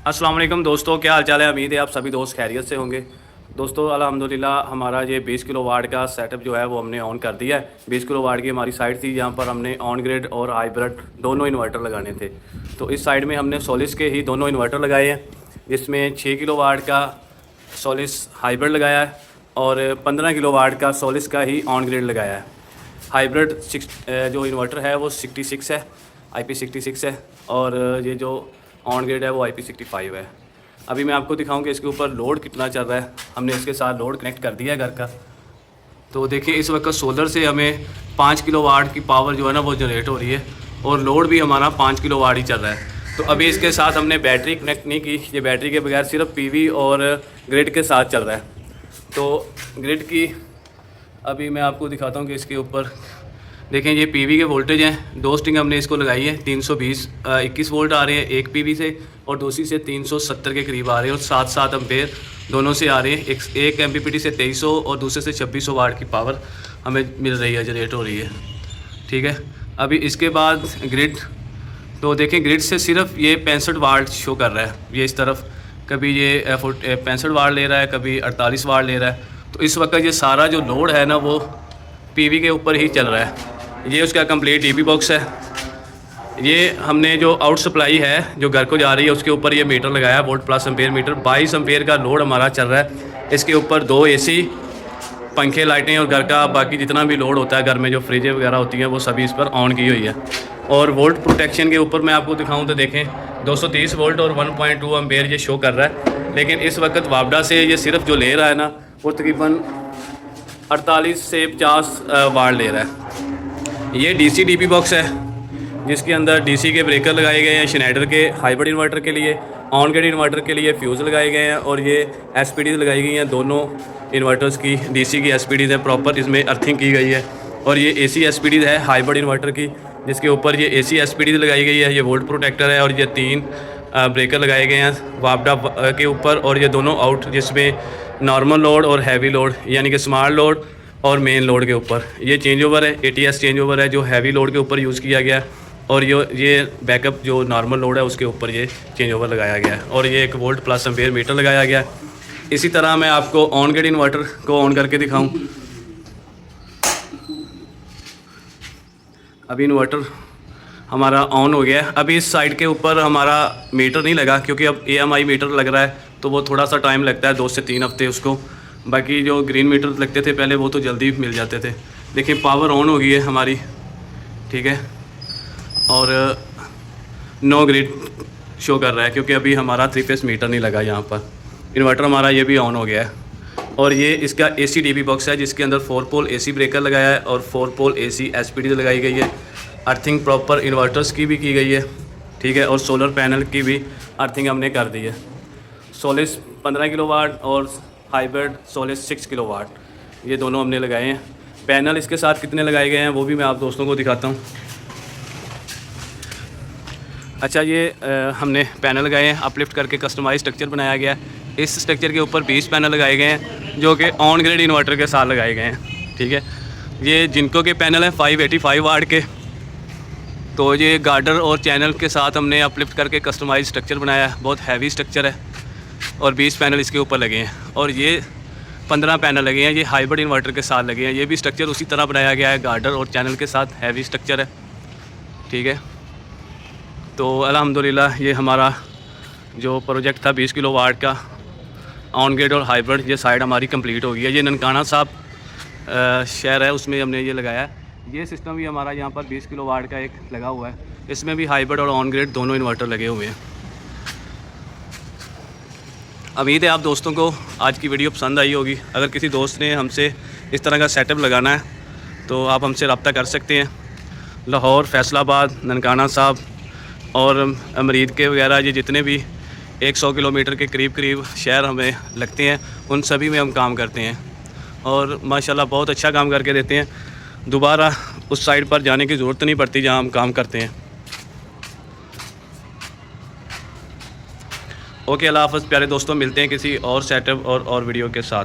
अस्सलाम वालेकुम दोस्तों, क्या हाल चाल है। उम्मीद है आप सभी दोस्त खैरियत से होंगे। दोस्तों अल्हम्दुलिल्लाह हमारा ये 20 किलो वाट का सेटअप जो है वो हमने ऑन कर दिया है। 20 किलो वाट की हमारी साइट थी जहाँ पर हमने ऑन ग्रिड और हाइब्रिड दोनों इन्वर्टर लगाने थे। तो इस साइड में हमने सोलिस के ही दोनों इन्वर्टर लगाए हैं, जिसमें 6 किलो वाट का सोलिस हाइब्रिड लगाया है और 15 किलो वाट का सोलिस का ही ऑन ग्रिड लगाया है। हाइब्रिड जो इन्वर्टर है वो 66 है, IP66 है, और ये जो ऑन ग्रिड है वो IP65 है। अभी मैं आपको दिखाऊं कि इसके ऊपर लोड कितना चल रहा है। हमने इसके साथ लोड कनेक्ट कर दिया है घर का। तो देखिए इस वक्त सोलर से हमें 5 किलो वाट की पावर जो है ना वो जनरेट हो रही है, और लोड भी हमारा 5 किलो वाट ही चल रहा है। तो अभी इसके साथ हमने बैटरी कनेक्ट नहीं की, ये बैटरी के बगैर सिर्फ PV और ग्रिड के साथ चल रहा है। तो ग्रिड की अभी मैं आपको दिखाता हूँ कि इसके ऊपर देखें, ये PV के वोल्टेज हैं। दो स्ट्रिंग हमने इसको लगाई है, 320 21 वोल्ट आ रहे हैं एक PV से, और दूसरी से 370 के करीब आ रहे हैं, और 7-7 एम्पेयर दोनों से आ रहे हैं। एक MPPT से 2300 और दूसरे से 2600 वाट की पावर हमें मिल रही है, जनरेट हो रही है। ठीक है, अभी इसके बाद ग्रिड, तो देखें ग्रिड से सिर्फ ये 65 वाट शो कर रहा है। ये इस तरफ कभी ये 65 वाट ले रहा है, कभी 48 वाट ले रहा है। तो इस वक्त ये सारा जो लोड है ना वो PV के ऊपर ही चल रहा है। ये उसका कंप्लीट DP बॉक्स है। ये हमने जो आउट सप्लाई है जो घर को जा रही है उसके ऊपर ये मीटर लगाया है, volt plus ampere metre. 22 ampere का लोड हमारा चल रहा है। इसके ऊपर 2 AC, पंखे, लाइटें और घर का बाकी जितना भी लोड होता है, घर में जो फ्रिजें वगैरह होती हैं वो सभी इस पर ऑन की हुई है। और वोल्ट प्रोटेक्शन के ऊपर मैं आपको दिखाऊं तो देखें 230 वोल्ट और 1.2 एम्पेयर ये शो कर रहा है। लेकिन इस वक्त वापडा से ये सिर्फ जो ले रहा है ना वो तकरीबन 48 से 50 वाट ले रहा है। ये DC DP बॉक्स है जिसके अंदर DC के ब्रेकर लगाए गए हैं, शनेडर के हाइब्रिड इन्वर्टर के लिए, ऑन ग्रिड इन्वर्टर के लिए फ्यूज़ लगाए गए हैं, और ये SPD लगाई गई हैं। दोनों इन्वर्टर्स की DC की SPD है, प्रॉपर इसमें अर्थिंग की गई है। और ये AC SPD है हाइब्रिड इन्वर्टर की, जिसके ऊपर ये AC SPD लगाई गई है। ये वोल्ट प्रोटेक्टर है, और ये 3 ब्रेकर लगाए गए हैं वापडा के ऊपर, और ये दोनों आउट, जिसमें नॉर्मल लोड और हैवी लोड यानी कि स्मार्ट लोड और मेन लोड के ऊपर ये चेंज ओवर है। ATS चेंज ओवर है जो हैवी लोड के ऊपर यूज़ किया गया है, और ये बैकअप जो नॉर्मल लोड है उसके ऊपर ये चेंज ओवर लगाया गया है, और ये एक वोल्ट प्लस एम्पेयर मीटर लगाया गया है। इसी तरह मैं आपको ऑन ग्रिड इन्वर्टर को ऑन करके दिखाऊं। अभी इन्वर्टर हमारा ऑन हो गया है। अभी इस साइड के ऊपर हमारा मीटर नहीं लगा, क्योंकि अब AMI मीटर लग रहा है, तो वो थोड़ा सा टाइम लगता है, 2 से 3 हफ्ते उसको। बाकी जो ग्रीन मीटर लगते थे पहले वो तो जल्दी मिल जाते थे। देखिए पावर ऑन हो गई है हमारी, ठीक है, और नो ग्रिड शो कर रहा है क्योंकि अभी हमारा 3 फेस मीटर नहीं लगा यहाँ पर। इन्वर्टर हमारा ये भी ऑन हो गया है। और ये इसका AC DP बॉक्स है जिसके अंदर 4 पोल AC ब्रेकर लगाया है और 4 पोल AC SPD लगाई गई है। अर्थिंग प्रॉपर इन्वर्टर्स की भी की गई है, ठीक है, और सोलर पैनल की भी अर्थिंग हमने कर दी है। सोलिस 15 किलो वाट और हाइब्रिड सोलिस 6 किलो वाट, ये दोनों हमने लगाए हैं। पैनल इसके साथ कितने लगाए गए हैं वो भी मैं आप दोस्तों को दिखाता हूँ। अच्छा, ये हमने पैनल लगाए हैं, अपलिफ्ट करके कस्टमाइज स्ट्रक्चर बनाया गया है। इस स्ट्रक्चर के ऊपर 20 पैनल लगाए गए हैं जो कि ऑन ग्रिड इन्वर्टर के साथ लगाए गए हैं, ठीक है। ये जिनको के पैनल हैं 585 वाट के, तो ये गार्डर और चैनल के साथ हमने अपलिफ्ट करके कस्टमाइज स्ट्रक्चर बनाया है। बहुत हैवी स्ट्रक्चर है, और 20 पैनल इसके ऊपर लगे हैं, और ये 15 पैनल लगे हैं, ये हाइब्रिड इन्वर्टर के साथ लगे हैं। ये भी स्ट्रक्चर उसी तरह बनाया गया है, गार्डर और चैनल के साथ हैवी स्ट्रक्चर है, ठीक है। तो अल्हम्दुलिल्लाह ये हमारा जो प्रोजेक्ट था 20 किलो वाट का ऑन ग्रिड और हाइब्रिड, ये साइड हमारी कंप्लीट हो गई है। ये ननकाना साहब शहर है, उसमें हमने ये लगाया है। ये सिस्टम भी हमारा यहाँ पर 20 किलो वाट का एक लगा हुआ है, इसमें भी हाइब्रिड और ऑन ग्रिड दोनों इन्वर्टर लगे हुए हैं। उम्मीद है आप दोस्तों को आज की वीडियो पसंद आई होगी। अगर किसी दोस्त ने हमसे इस तरह का सेटअप लगाना है तो आप हमसे रब्ता कर सकते हैं। लाहौर, फैसलाबाद, ननकाना साहब और अमरीद के वगैरह ये जितने भी 100 किलोमीटर के करीब शहर हमें लगते हैं, उन सभी में हम काम करते हैं, और माशाल्लाह बहुत अच्छा काम करके देते हैं। दोबारा उस साइड पर जाने की ज़रूरत नहीं पड़ती जहाँ हम काम करते हैं। ओके, अल्लाह हाफ़िज़ प्यारे दोस्तों, मिलते हैं किसी और सेटअप और वीडियो के साथ।